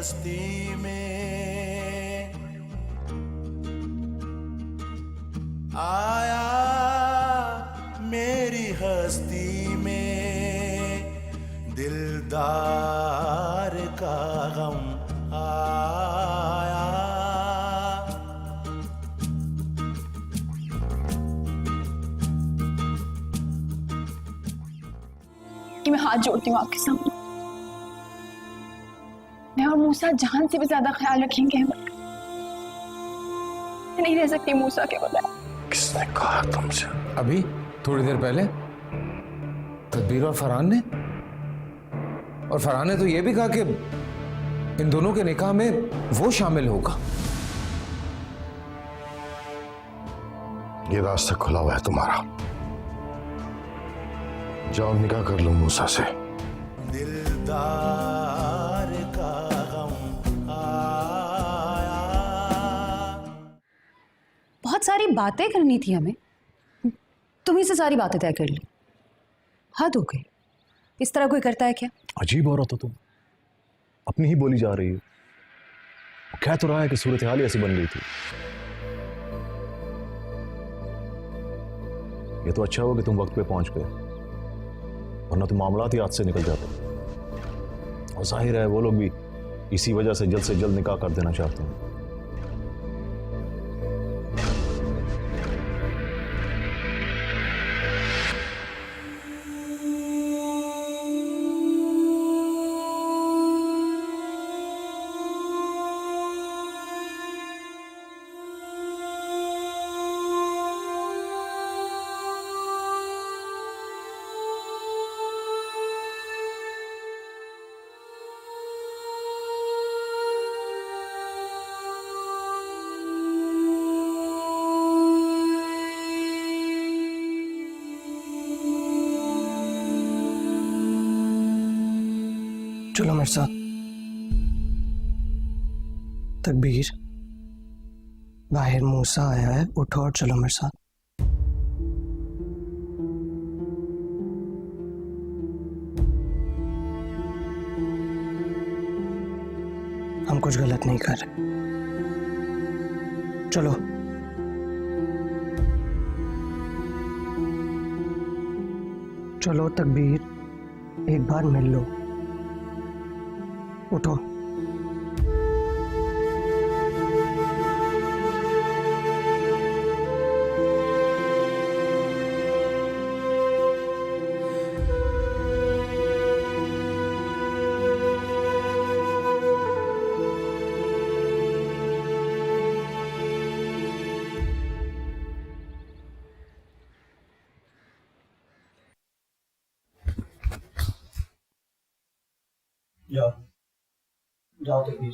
हस्ती में आया, मेरी हस्ती में दिलदार का गम आया। कि मैं हाथ जोड़ती हूँ आपके सामने, मैं और मूसा जान से भी ज्यादा ख्याल रखेंगे। मैं नहीं रह सकती मूसा के बगैर। किसने कहा तुमसे? अभी थोड़ी देर पहले तदबीर और फरहान ने, और फरहान ने तो यह भी कहा कि इन दोनों के निकाह में वो शामिल होगा। ये रास्ता खुला हुआ है तुम्हारा, जाओ निकाह कर लो मूसा से। दिलदार का गम आया। बहुत सारी बातें करनी थी हमें, तुम्ही से सारी बातें तय कर ली। हद हो गई, इस तरह कोई करता है क्या? अजीब औरत हो तुम, अपनी ही बोली जा रही हो। कह तो रहा है कि सूरत हाल ही ऐसी बन गई थी। ये तो अच्छा हुआ कि तुम वक्त पे पहुंच गए, वरना तो मामलात ही हाथ से निकल जाते। और जाहिर है वो लोग भी इसी वजह से जल्द निकाह कर देना चाहते हैं। चलो मेरे साथ। तकबीर, बाहर मूसा आया है, उठो और चलो मेरे साथ। हम कुछ गलत नहीं कर रहे, चलो। चलो तकबीर, एक बार मिल लो, उठो। जाओ जाओ तकबीर।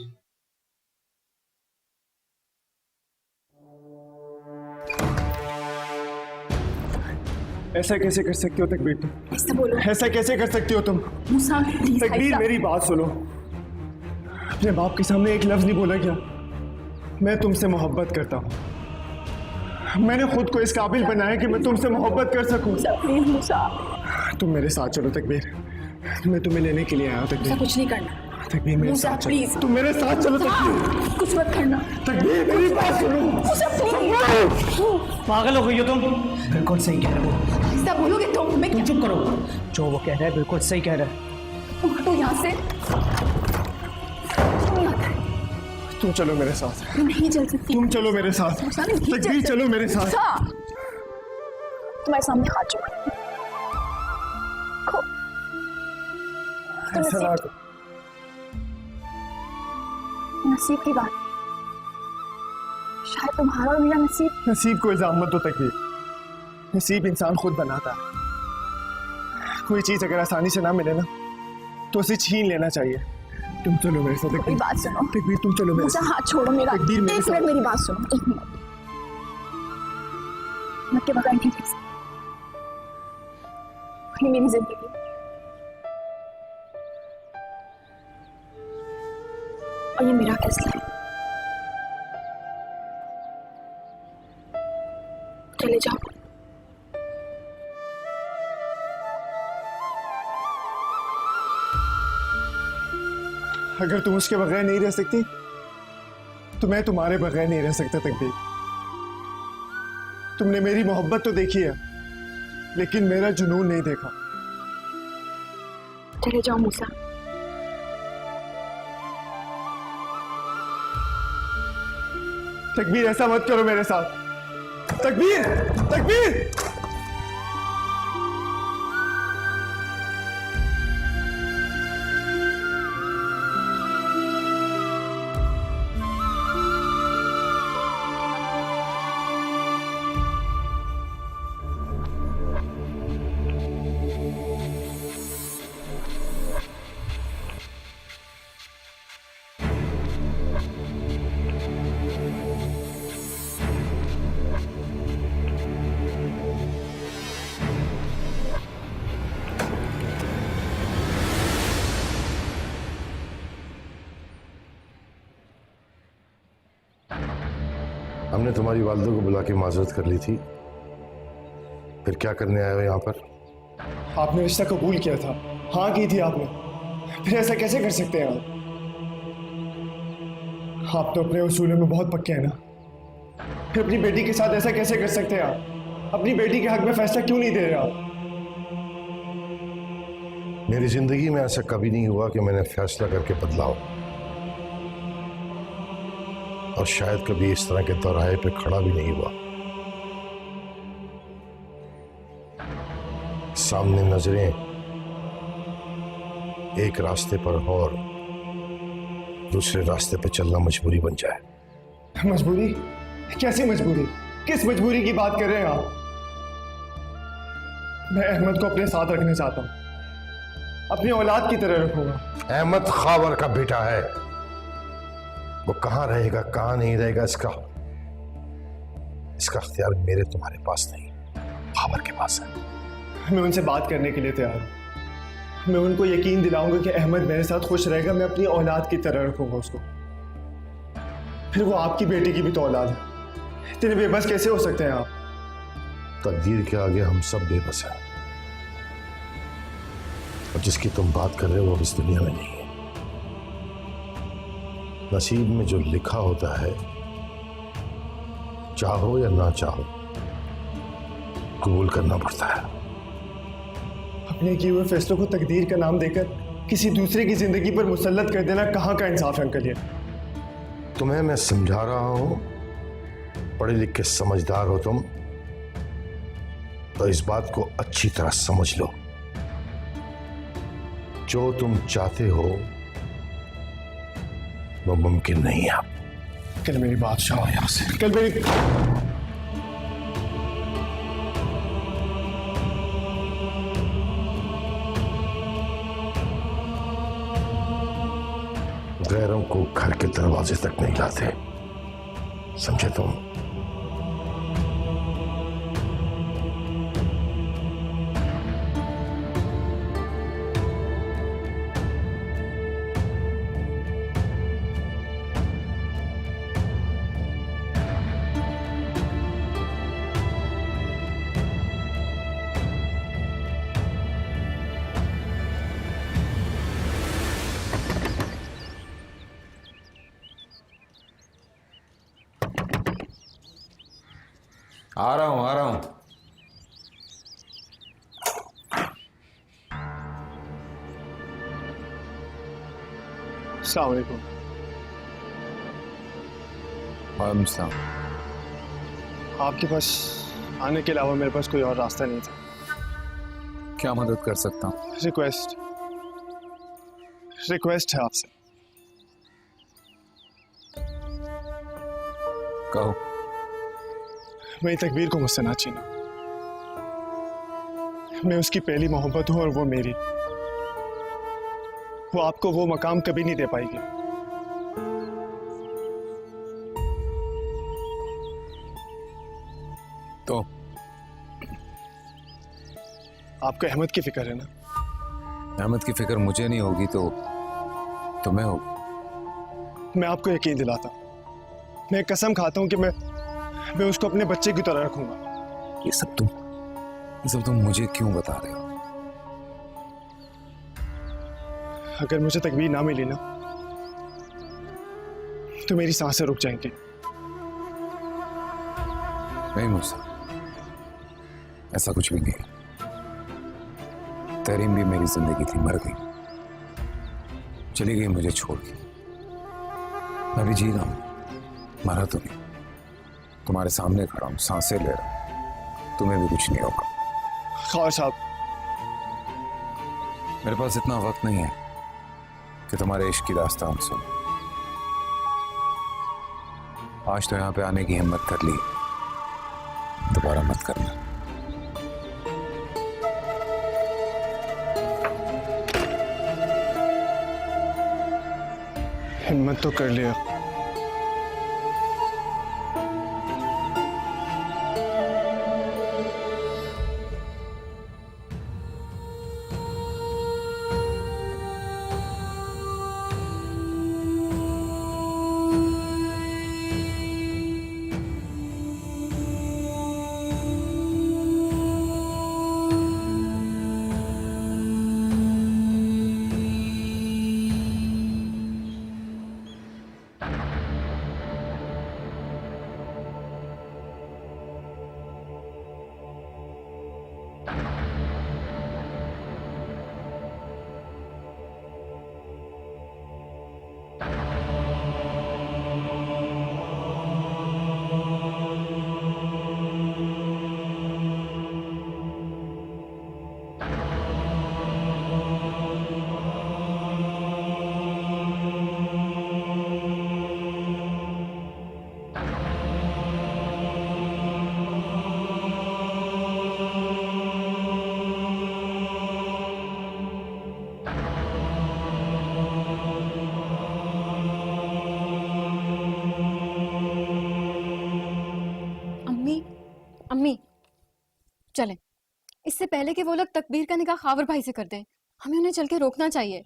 ऐसा कैसे कर सकती हो तकबीर तुम? ऐसा बोलो। ऐसा कैसे कर सकती हो तुम? मूसा प्लीज। तकबीर मेरी बात सुनो, अपने बाप के सामने एक लफ्ज नहीं बोला क्या? मैं तुमसे मोहब्बत करता हूँ। मैंने खुद को इस काबिल बनाया कि मैं तुमसे मोहब्बत कर सकूं। प्लीज मूसा, तुम मेरे साथ चलो तकबीर, मैं तुम्हें लेने के लिए आया हूँ तकबीर। कुछ नहीं करना। तकबीर मेरे मूसा, साथ चलो, प्लीज। तुम मेरे साथ चलो तकबीर। कुछ मत करना। तकबीर मेरी बात सुनो। मूसा प्लीज। पागल हो गई हो तुम? बिल्कुल सही कह रहे हो। ऐसा बोलोगे तो मैं तुम चुप करो, जो वो कह रहा है बिल्कुल सही कह रहा है। तो यहाँ से तुम चलो मेरे साथ। नहीं चल सकती। तुम चलो मेरे साथ। मूसा, नहीं चल तकबीर सकती। चलो मेरे साथ। मूसा, तुम्हारे सामने हाथ जोड़। ऐसा ना करो। नसीब की बात, शायद तुम्हारा और मेरा नसीब। नसीब को इल्जाम मत दो तकबीर, नसीब इंसान खुद बनाता है। कोई चीज अगर आसानी से ना मिले ना तो उसे छीन लेना चाहिए। तुम चलो मेरे साथ मेरी तकबीर। बात सुनो। तकबीर तुम चलो मेरे मूसा साथ। हाथ छोड़ो मेरा। तकबीर मेरे एक साथ। मिनट मेरी बात सुनो, एक मिनट। मैं के बगैर नहीं रह सकती। ये मेरी जिंदगी, और ये मेरा फैसला है। चले जाओ। अगर तुम उसके बगैर नहीं रह सकती तो मैं तुम्हारे बगैर नहीं रह सकता तकदीर। तुमने मेरी मोहब्बत तो देखी है लेकिन मेरा जुनून नहीं देखा। चले जाओ मूसा। तकबीर ऐसा मत करो मेरे साथ। तकबीर, तकबीर। हमने तुम्हारी वालिदा को बुला के माजरत कर ली थी, फिर क्या करने आए हो यहाँ पर? आपने रिश्ता कबूल किया था, हाँ की थी आपने, फिर ऐसा कैसे कर सकते हैं आप तो अपने उसूलों में बहुत पक्के हैं ना। फिर अपनी बेटी के साथ ऐसा कैसे कर सकते हैं आप? अपनी बेटी के हक में फैसला क्यों नहीं दे रहे आप? मेरी जिंदगी में ऐसा कभी नहीं हुआ कि मैंने फैसला करके बदलाव, और शायद कभी इस तरह के दौराहे पे खड़ा भी नहीं हुआ। सामने नजरें एक रास्ते पर हो और दूसरे रास्ते पे चलना मजबूरी बन जाए। मजबूरी? कैसी मजबूरी? किस मजबूरी की बात कर रहे हैं आप? मैं अहमद को अपने साथ रखना चाहता हूं, अपनी औलाद की तरह रखूंगा। अहमद खावर का बेटा है, वो कहां रहेगा कहां नहीं रहेगा इसका इख्तियार मेरे तुम्हारे पास नहीं, खावर के पास है। मैं उनसे बात करने के लिए तैयार हूं। मैं उनको यकीन दिलाऊंगा कि अहमद मेरे साथ खुश रहेगा, मैं अपनी औलाद की तरह रखूंगा उसको। फिर वो आपकी बेटी की भी तो औलाद है, इतने बेबस कैसे हो सकते हैं आप? तकदीर के आगे हम सब बेबस हैं, और जिसकी तुम बात कर रहे हो वो इस दुनिया में नहीं है। नसीब में जो लिखा होता है, चाहो या ना चाहो, कबूल करना पड़ता है। अपने किए हुए फैसलों को तकदीर का नाम देकर किसी दूसरे की जिंदगी पर मुसल्लत कर देना कहाँ का इंसाफ है अंकल? ये तुम्हें मैं समझा रहा हूं, पढ़े लिखे समझदार हो तुम, तो इस बात को अच्छी तरह समझ लो। जो तुम चाहते हो वो मुमकिन नहीं है। कल मेरी बात सुनो यहां से। कल मेरी गैरों को घर के दरवाजे तक नहीं लाते, समझे तुम? आ रहा हूं, आ रहा हूं। अस्सलाम वालेकुम। वालेकुम सलाम। आपके पास आने के अलावा मेरे पास कोई और रास्ता नहीं था। क्या मदद कर सकता हूं? रिक्वेस्ट है आपसे। कहो। मेरी तकबीर को मुझसे ना छीना। मैं उसकी पहली मोहब्बत हूं और वो मेरी। वो आपको वो मकाम कभी नहीं दे पाएगी। तो आपको अहमद की फिक्र है ना? अहमद की फिक्र मुझे नहीं होगी तो तुम्हें होगी। मैं आपको यकीन दिलाता हूं, मैं कसम खाता हूं कि मैं उसको अपने बच्चे की तरह रखूंगा। ये सब तुम मुझे क्यों बता रहे हो? अगर मुझे तकबीर ना मिली ना तो मेरी सांसें रुक जाएंगी। नहीं मूसा, ऐसा कुछ भी नहीं। तरीम भी मेरी जिंदगी थी, मर गई, चली गई मुझे छोड़ के। मैं भी जी रहा हूं, मरा तो नहीं, तुम्हारे सामने खड़ा हूं, सांसें ले रहा हूं, तुम्हें भी कुछ नहीं होगा। ख्वार साहब, मेरे पास इतना वक्त नहीं है कि तुम्हारे इश्क की दास्तान सुन। आज तो यहां पे आने की हिम्मत कर ली, दोबारा मत करना। हिम्मत तो कर लिया। अम्मी चलें, इससे पहले कि वो लोग तकबीर का निकाह खावर भाई से कर दें, हमें उन्हें चल के रोकना चाहिए।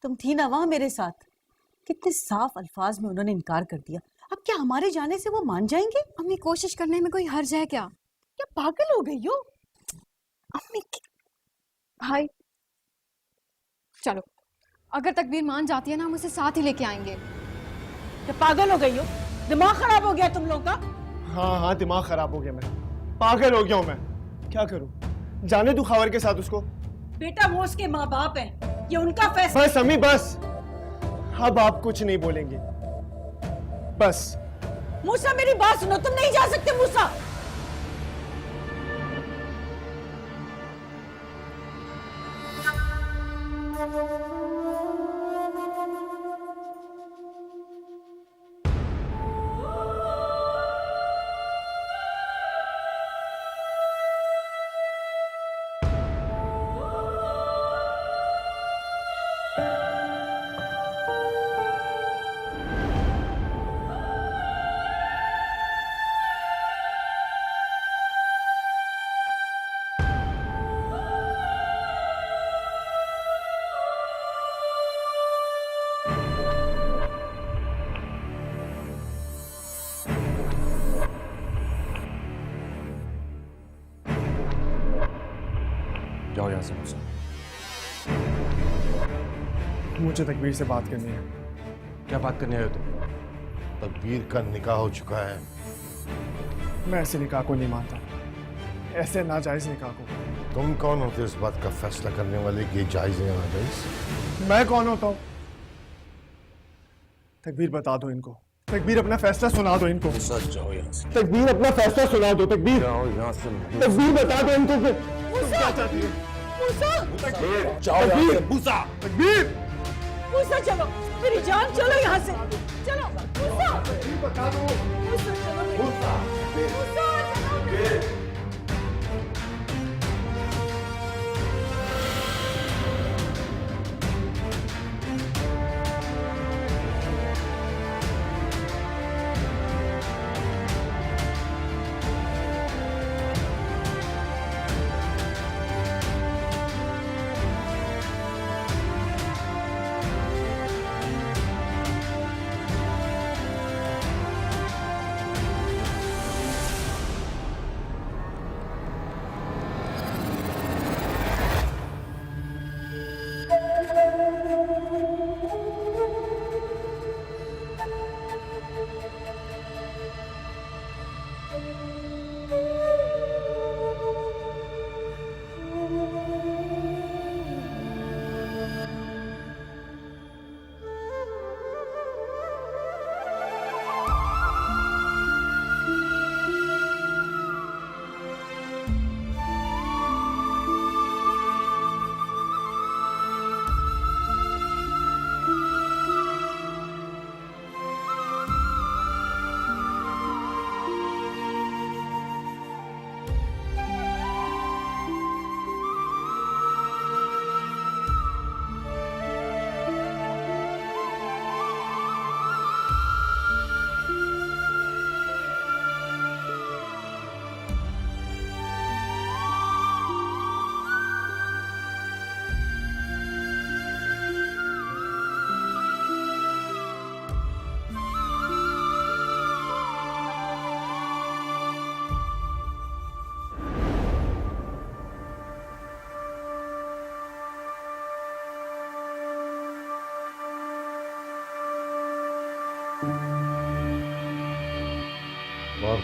तुम थी ना वहां मेरे साथ, कितने साफ अल्फाज में उन्होंने इनकार कर दिया। अब क्या हमारे जाने से वो मान जाएंगे? अम्मी कोशिश करने में कोई हर्ज है क्या? क्या पागल हो गई हो? अम्मी भाई चलो, अगर तकबीर मान जाती है ना, हम उसे साथ ही लेके आएंगे। क्या पागल हो गई हो? दिमाग खराब हो गया तुम लोग का? हाँ हाँ, दिमाग खराब हो गया, मैं पागल हो गया हूं। मैं क्या करूं? जाने दूं खावर के साथ उसको? बेटा वो उसके माँ बाप है, ये उनका फैसला। बस अम्मी बस, अब आप कुछ नहीं बोलेंगे बस। मूसा मेरी बात सुनो, तुम नहीं जा सकते मूसा। जाओ यहां से मूसा। मुझे तकबीर से बात करनी है। क्या बात करने आए हो तुम? तकबीर का निकाह हो चुका है। मैं ऐसे निकाह को नहीं मानता, ऐसे नाजायज निकाह को। तुम कौन होते इस बात का फैसला करने वाले कि ये जायज है या नाजायज? मैं कौन होता हूं? तकबीर बता दो इनको, तकबीर अपना फैसला सुना दो इनको। सच जाओ यहाँ से। तकबीर अपना फैसला सुना दो। तकबीर जाओ यहाँ से। तकबीर बता दो इनको कि तुम क्या चाहती हो। तकबीर जाओ यहाँ से। मूसा, तकबीर मूसा चलो, मेरी जान चलो यहाँ से, चलो मूसा। बता दो। मूसा चलो, मूसा चलो।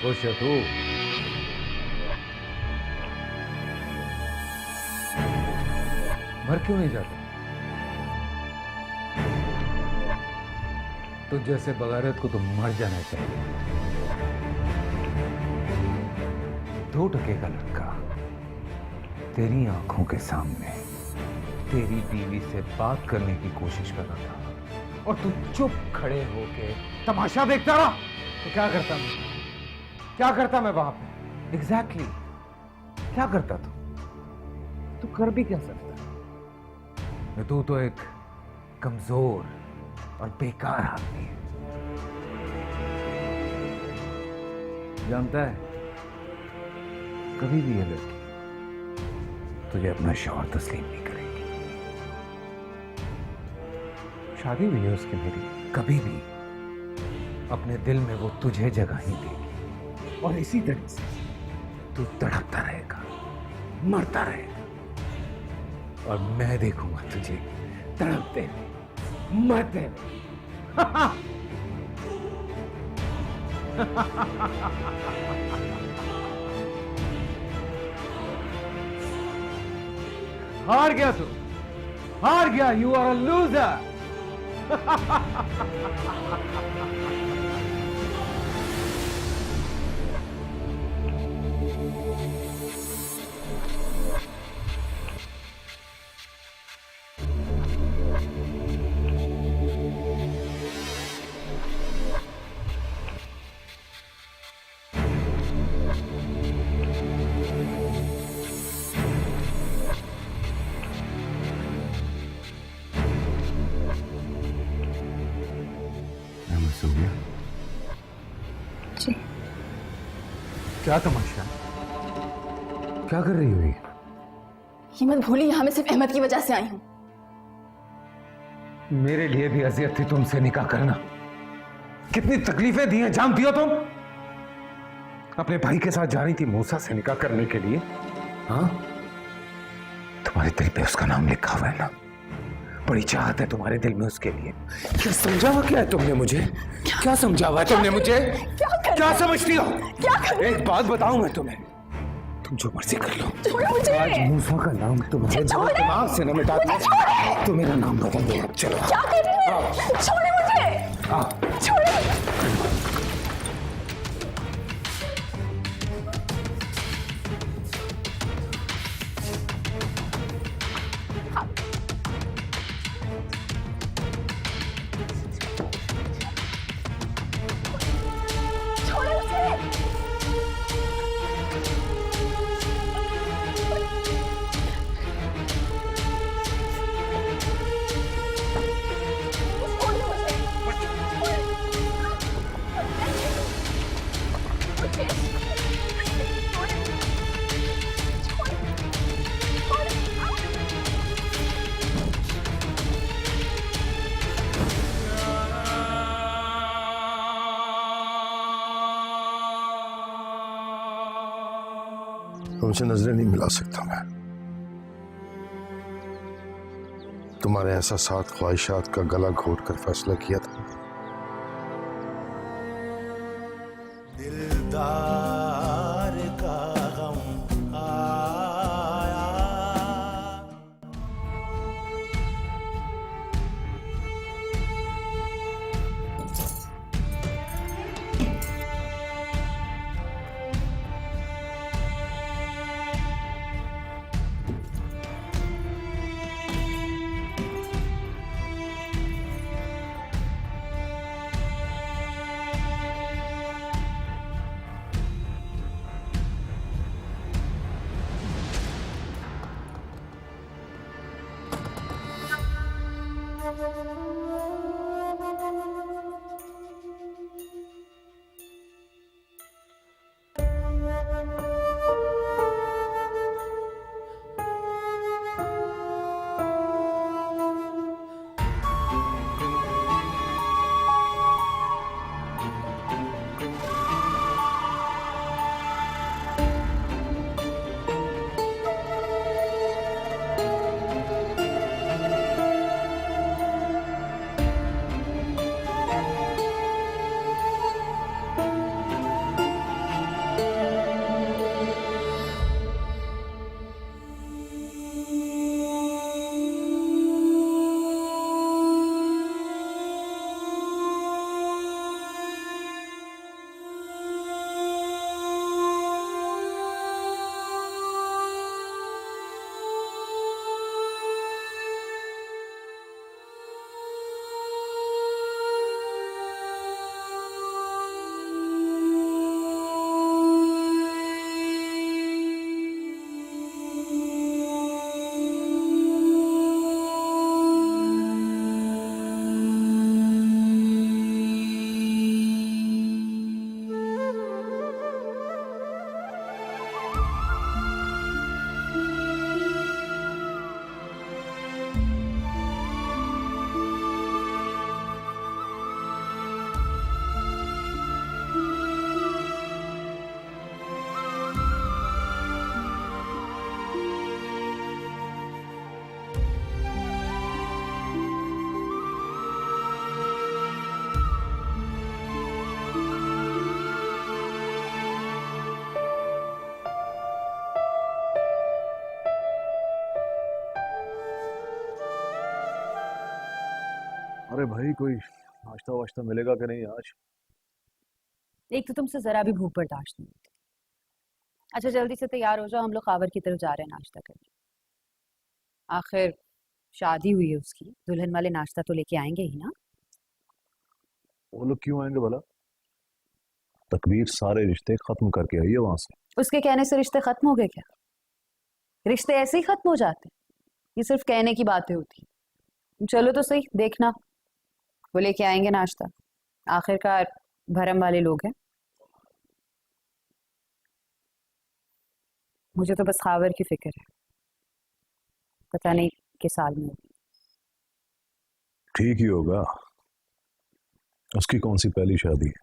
खुश है तू? मर क्यों नहीं जाता? तो जैसे बगारत को तो मर जाना चाहिए। 2 टके का लड़का तेरी आंखों के सामने तेरी बीवी से बात करने की कोशिश कर रहा था और तू चुप खड़े होके तमाशा देखता रहा। तो क्या करता मैं? क्या करता मैं वहां पे? एग्जैक्टली क्या करता तू कर भी क्या सकता? तू तो एक कमजोर और बेकार आदमी है। जानता है, कभी भी ये लड़की तुझे अपना शौहर तस्लीम नहीं करेगी। शादी हुई है उसकी मेरी, कभी भी अपने दिल में वो तुझे जगह ही देगी। और इसी तरह से तू तड़पता रहेगा, मरता रहेगा, और मैं देखूंगा तुझे तड़पते हुए, मरते हुए। हार गया तू, हार गया। You are a loser. सो गया? जी। क्या तमाशा? क्या कर रही हो ये? ये मत भूलिए, यहाँ मैं सिर्फ अहमद की वजह से आई हूँ। मेरे लिए भी अजियत थी तुमसे निकाह करना। कितनी तकलीफें दी हैं जानती हो तुम? अपने भाई के साथ जा रही थी मूसा से निकाह करने के लिए। हाँ, तुम्हारे दिल पे उसका नाम लिखा हुआ है ना? बड़ी चाहत है तुम्हारे दिल में उसके लिए। क्या समझा हुआ क्या है तुमने मुझे? क्या समझा हुआ है तुमने मुझे? क्या समझती हो? एक बात बताऊं मैं तुम्हें, तुम जो मर्जी कर लो। आज मूसा का नाम तुम्हारे दिमाग से न मिटा दो तो मेरा नाम बदल दो। चलो छोड़े मुझे। तुमसे नजरें नहीं मिला सकता मैं। तुम्हारे एहसासात ख्वाहिशात का गला घोट कर फैसला किया था। दिलदार का गम आया। अरे भाई कोई नाश्ता वाश्ता मिलेगा कि नहीं आज? एक तो तुमसे जरा भी भूख बर्दाश्त नहीं होती। अच्छा जल्दी से तैयार हो जाओ, हम लोग खावर की तरफ जा रहे हैं नाश्ता करने। आखिर शादी हुई है उसकी, दुल्हन वाले नाश्ता तो लेके आएंगे ही ना। वो लोग क्यों आएंगे भला? तकबीर सारे रिश्ते खत्म करके आई है वहां से। उसके कहने से रिश्ते खत्म हो गए क्या? रिश्ते ऐसे ही खत्म हो जाते हैं? ये सिर्फ कहने की बातें होती। चलो तो सही, देखना वो लेके आएंगे नाश्ता, आखिरकार भरम वाले लोग हैं। मुझे तो बस खावर की फिक्र है, पता नहीं किस साल में होगी। ठीक ही होगा, उसकी कौन सी पहली शादी है?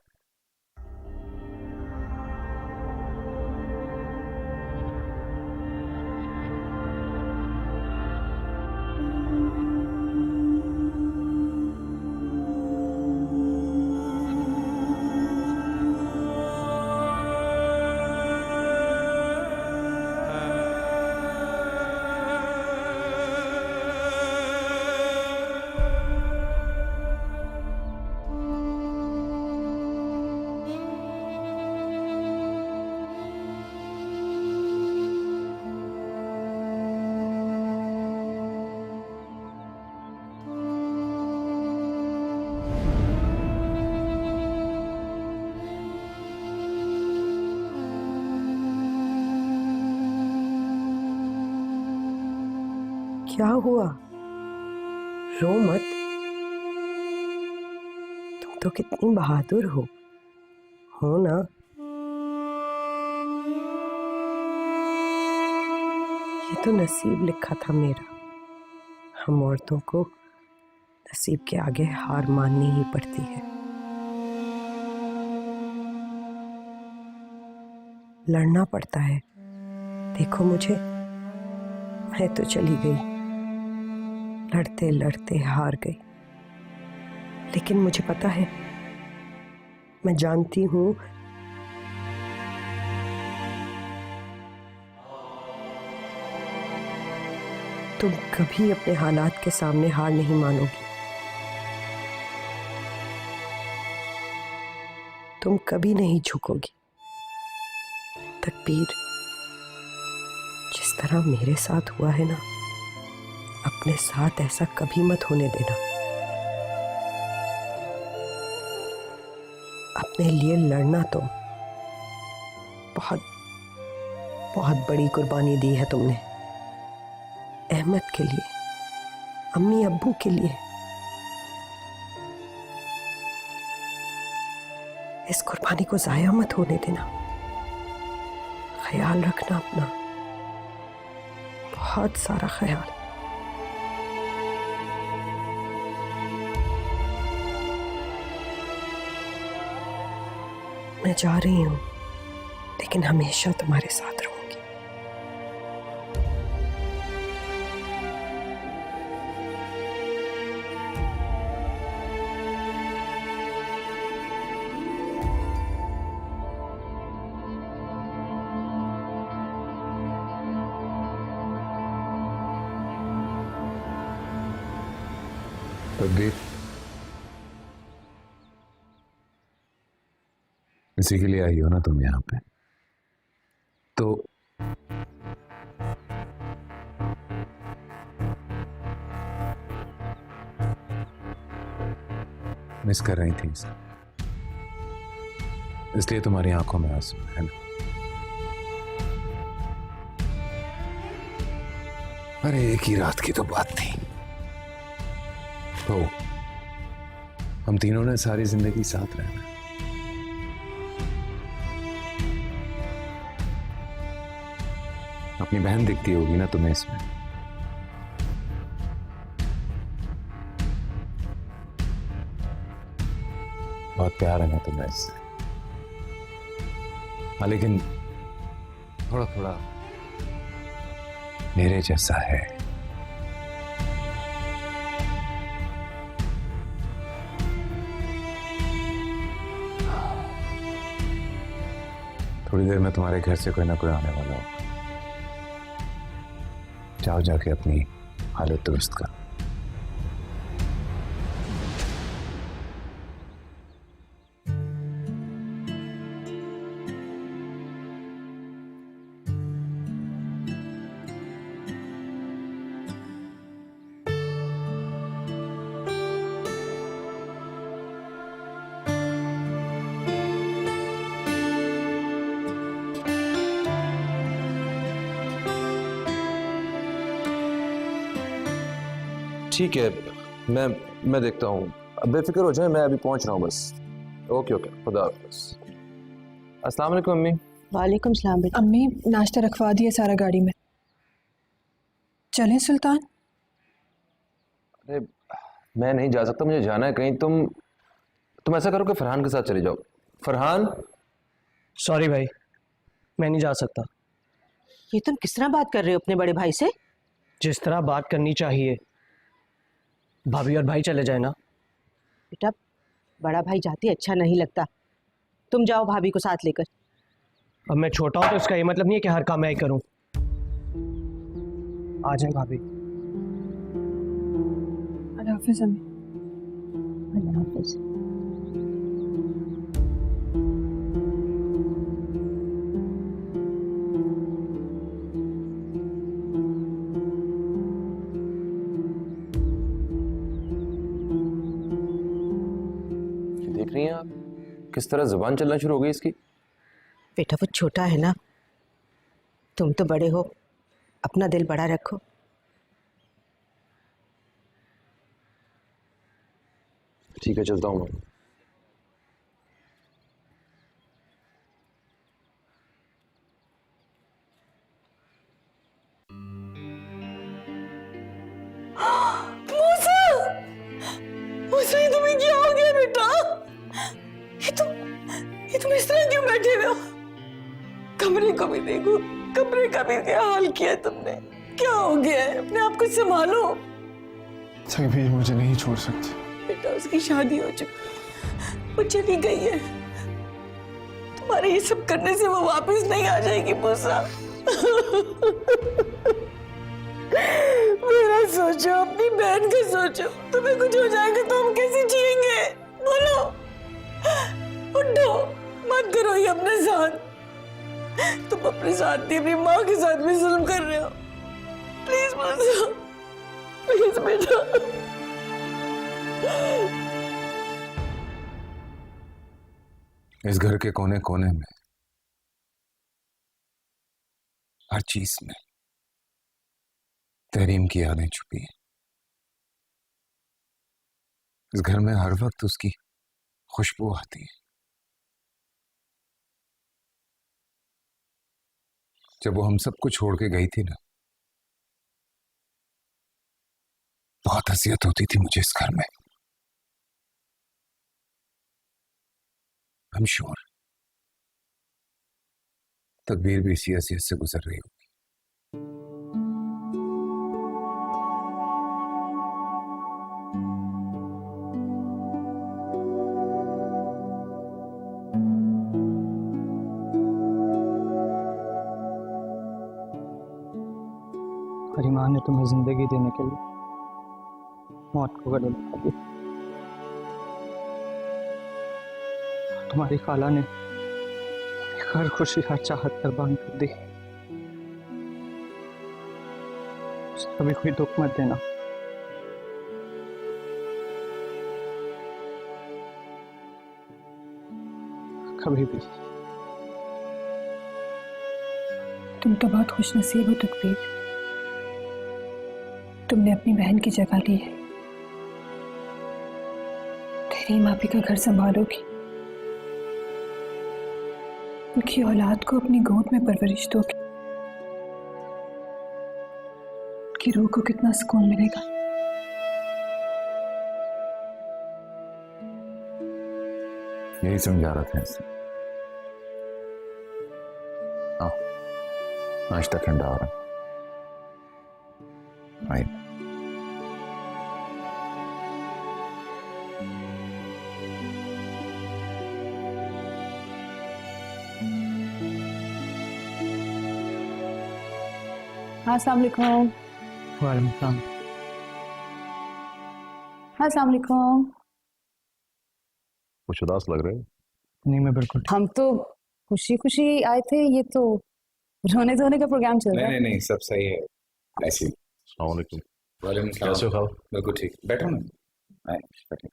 क्या हुआ? रो मत। तुम तो कितनी बहादुर हो ना? ये तो नसीब लिखा था मेरा। हम औरतों को नसीब के आगे हार माननी ही पड़ती है। लड़ना पड़ता है। देखो मुझे, मैं तो चली गई, लड़ते लड़ते हार गई। लेकिन मुझे पता है, मैं जानती हूं तुम कभी अपने हालात के सामने हार नहीं मानोगी। तुम कभी नहीं झुकोगी। तकबीर, जिस तरह मेरे साथ हुआ है ना, अपने साथ ऐसा कभी मत होने देना। अपने लिए लड़ना तो बहुत बहुत बड़ी कुर्बानी दी है तुमने। अहमद के लिए, अम्मी अब्बू के लिए। इस कुर्बानी को जाया मत होने देना। ख्याल रखना अपना, बहुत सारा ख्याल। मैं जा रही हूं, लेकिन हमेशा तुम्हारे साथ रहूंगी। तकदीर, इसी के लिए आई हो ना तुम यहाँ पे? तो मिस कर रही थी इसे, इसलिए तुम्हारी आंखों में आंसू है ना? अरे एक ही रात की तो बात थी। तो हम तीनों ने सारी जिंदगी साथ रहना। अपनी बहन दिखती होगी ना तुम्हें इसमें? बहुत प्यार है ना तुम्हें इससे। हाँ, लेकिन थोड़ा थोड़ा मेरे जैसा है। थोड़ी देर में तुम्हारे घर से कोई ना कोई आने वाला होगा। जाओ, जाके अपनी हालत दुरुस्त करो। ठीक है, मैं देखता हूँ। बेफिक्र हो जाए, मैं अभी पहुंच रहा हूँ बस। ओके ओके, खुदा हाफिज़। अस्सलाम वालेकुम अम्मी। वालेकुम सलाम बेटा। अम्मी नाश्ता रखवा दिया सारा गाड़ी में। चलें सुल्तान? अरे मैं नहीं जा सकता, मुझे जाना है कहीं। तुम ऐसा करो कि फरहान के साथ चले जाओ। फरहान। सॉरी भाई, मैं नहीं जा सकता। ये तुम किस तरह बात कर रहे हो अपने बड़े भाई से? जिस तरह बात करनी चाहिए। भाभी और भाई चले जाए ना। बेटा बड़ा भाई जाते अच्छा नहीं लगता, तुम जाओ भाभी को साथ लेकर। अब मैं छोटा हूं तो इसका ये मतलब नहीं है कि हर काम मैं ही करूं। आ जाए भाभी। अल्लाह हाफिज़ अम्मी। अल्लाह हाफिज़। देख रही हैं आप किस तरह जुबान चलना शुरू हो गई इसकी? बेटा वो छोटा है ना, तुम तो बड़े हो, अपना दिल बड़ा रखो। ठीक है, चलता हूँ मैं। मूसा ये तुम्हें क्या हो गया बेटा? ये तुम इस तरह क्यों बैठे हुए हो? कमरे को भी देखो, कमरे का भी क्या हाल किया है तुमने? क्या हो गया है? अपने आप को संभालो। तकबीर मुझे नहीं छोड़ सकती। बेटा उसकी शादी हो चुकी, वो चली गई है। तुम्हारे ये सब करने से वो वापस नहीं आ जाएगी मूसा। मेरा सोचो, अपनी बहन का सोचो। तुम्हें कुछ हो जाएगा तो हम कैसे जिएंगे? बोलो, उठो, मत करो ये अपने साथ। तुम अपने साथ नहीं, अपनी माँ के साथ भी जुल्म कर रहे हो। प्लीज मूसा, प्लीज बेटा। इस घर के कोने कोने में, हर चीज में तहरीम की यादें छुपी हैं। इस घर में हर वक्त उसकी खुशबू आती है। जब वो हम सबको छोड़ के गई थी ना, बहुत अजियत होती थी मुझे इस घर में। I'm sure तकबीर भी इसी अजियत से गुजर रही होगी। हरी माँ ने तुम्हें जिंदगी देने के लिए मौत को गले लगा दिया। तुम्हारी खाला ने हर खुशी हर चाहत कुर्बान कर दी। कभी कोई दुख मत देना। कभी भी। तुम तो बहुत खुशनसीब हो तकबीर, तुमने अपनी बहन की जगह ली है। तेरी मापी का घर संभालोगी, उनकी औलाद को अपनी गोद में परवरिश दोगी। उनकी रूह को कितना सुकून मिलेगा। यही समझा रहा था इसे। नाश्ता ठंडा हो रहा। आइए। हाँ अस्सलाम वालेकुम। वालेकुम सलाम। हाँ अस्सलाम वालेकुम। कुछ उदास लग रहे हो? नहीं मैं बिल्कुल। हम तो खुशी खुशी आए थे, ये तो रोने धोने का प्रोग्राम चल रहा है। नहीं, सब सही है। ऐसी। अस्सलाम वालेकुम। वालेकुम सलाम। कैसे हो खाओ? बिल्कुल ठीक। बैठो ना। आए, बैठो।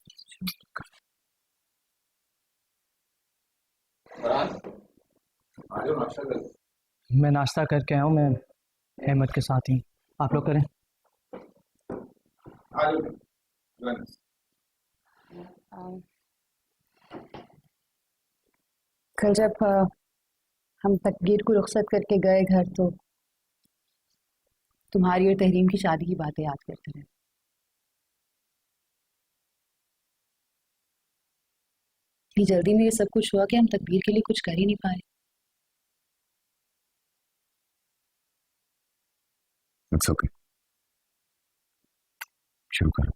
मैं नाश्ता करके आया हूँ, मैं अहमद के साथ ही। आप लोग करें। कल जब हम तकबीर को रुखसत करके गए घर तो तुम्हारी और तहरीम की शादी की बातें याद करते रहे। इतनी जल्दी में ये सब कुछ हुआ कि हम तकबीर के लिए कुछ कर ही नहीं पाए। इट्स ओके, शुरू करो।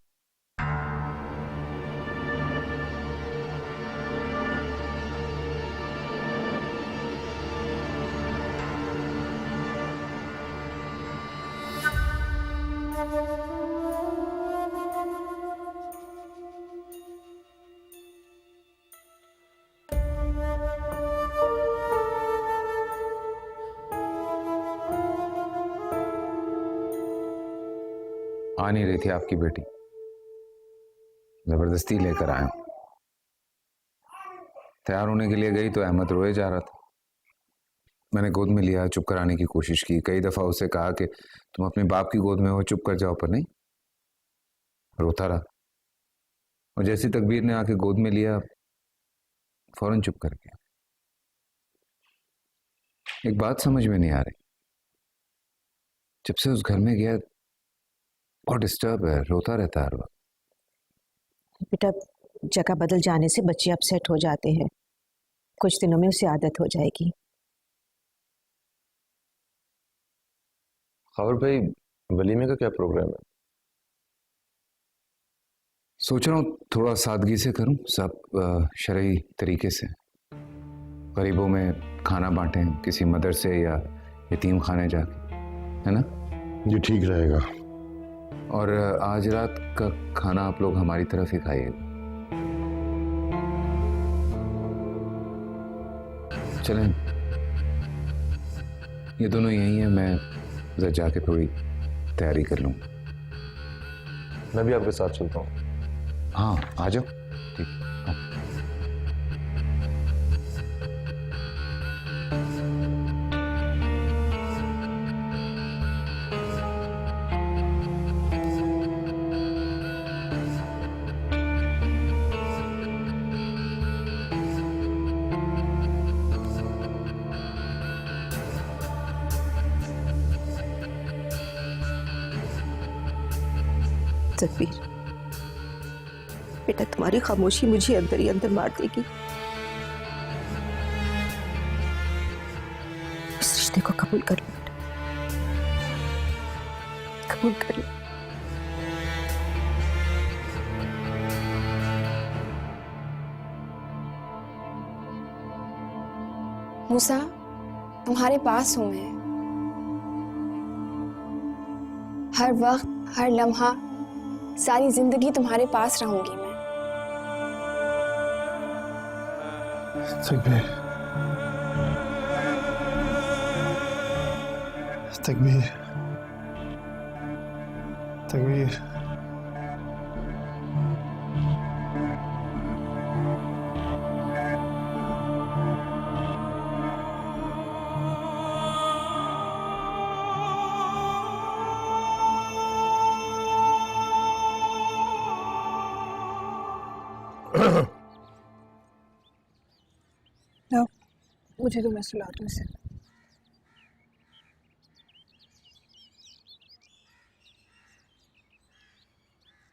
आ नहीं रही थी आपकी बेटी, जबरदस्ती लेकर आया हूं। तैयार होने के लिए गई तो अहमद रोए जा रहा था। मैंने गोद में लिया, चुप कराने की कोशिश की, कई दफा उसे कहा कि तुम अपने बाप की गोद में हो, चुप कर जाओ, पर नहीं, रोता रहा। और जैसी तकबीर ने आके गोद में लिया फौरन चुप कर गया। एक बात समझ में नहीं आ रही, जब से उस घर में गया बहुत डिस्टर्ब है, रोता रहता है हर वक्त। बेटा, जगह बदल जाने से बच्चे अपसेट हो जाते हैं, कुछ दिनों में उसे आदत हो जाएगी। खबर भाई, वलीमे का क्या प्रोग्राम है? सोच रहा हूँ थोड़ा सादगी से करूं, सब शरई तरीके से। गरीबों में खाना बांटें, किसी मदरसे या यतीम खाने जाके, है ना? ये ठीक रहेगा। और आज रात का खाना आप लोग हमारी तरफ ही खाइएगा। चलें, ये दोनों यही हैं, मैं उधर जाके थोड़ी तैयारी कर लूँ। मैं भी आपके साथ चलता हूँ। हाँ, आ जाओ। ठीक, हाँ। तकबीर, बेटा तुम्हारी खामोशी मुझे अंदर ही अंदर मार देगी। इस रिश्ते को कबूल कर लो बेटा, कबूल कर लो। मूसा, तुम्हारे पास हूं मैं, हर वक्त, हर लम्हा, सारी जिंदगी तुम्हारे पास रहूंगी मैं। तकबीर, तकबीर, तकबीर। मुझे तो मैं सुला दूं इसे।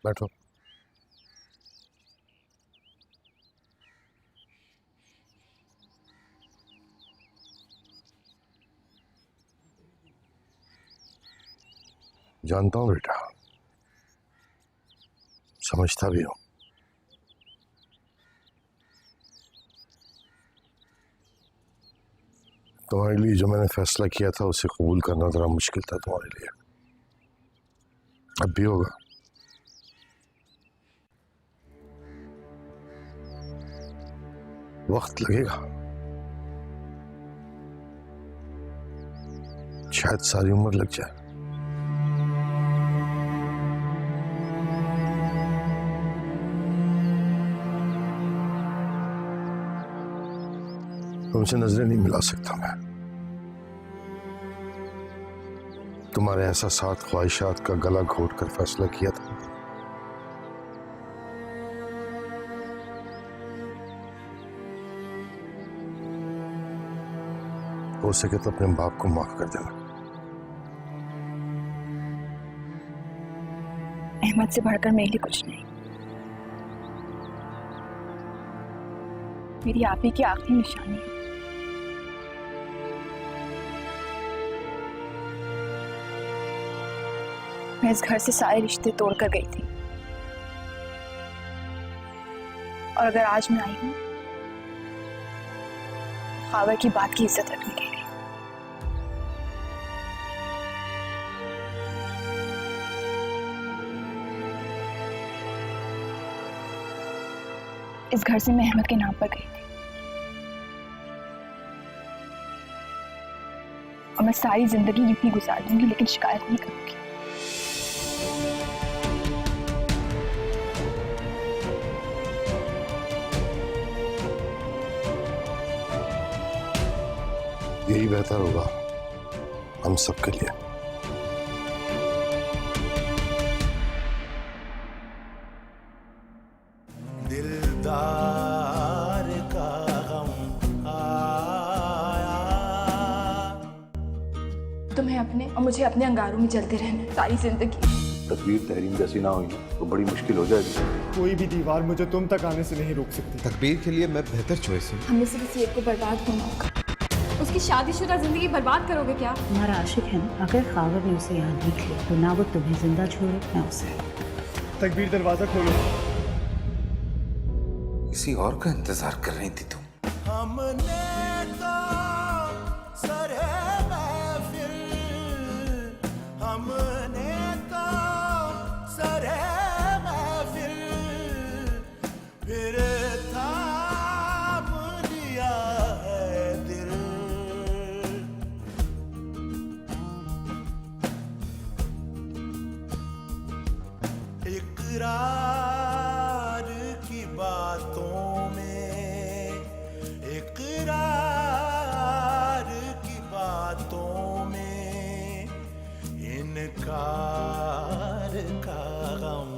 बैठो। जानता हूं बेटा, समझता भी हूं। तुम्हारे लिए जो मैंने फैसला किया था उसे कबूल करना जरा मुश्किल था तुम्हारे लिए, अब भी होगा। वक्त लगेगा, शायद सारी उम्र लग जाए। तुमसे नजरें नहीं मिला सकता मैं। तुम्हारे एहसासात, ख्वाहिशात का गला घोट कर फैसला किया था हो सके तो अपने बाप को माफ कर देना। अहमद से बढ़कर मेरे लिए कुछ नहीं। मेरी आप ही की आखिरी निशानी है। मैं इस घर से सारे रिश्ते तोड़कर गई थी, और अगर आज मैं आई हूं खावर की बात की इज्जत रखने के लिए। इस घर से मैं अहमद के नाम पर गई थी, और मैं सारी जिंदगी यूं ही गुजार दूंगी, लेकिन शिकायत नहीं करूंगी। यही बेहतर होगा हम सबके लिए। दिलदार का गम आया। तुम्हें अपने और मुझे अपने अंगारों में जलते रहना सारी जिंदगी। तकदीर तहरीम जैसी ना हुई ना तो बड़ी मुश्किल हो जाएगी। कोई भी दीवार मुझे तुम तक आने से नहीं रोक सकती। तकदीर के लिए मैं बेहतर चॉइस हूँ। हम में से किसी एक को बर्बाद होना होगा। उसकी शादीशुदा जिंदगी बर्बाद करोगे क्या? तुम्हारा आशिक है ना, अगर खावर ने उसे यहाँ देख लिया तो ना वो तुम्हें जिंदा छोड़े ना उसे। तकबीर दरवाजा खोलो। किसी और का इंतजार कर रही थी तुम। हमने तो सरे महफिल, हमने तो सरे महफिल, फिर थाम लिया है दिल। इकरार की बातों में, इकरार की बातों में, इनकार का गम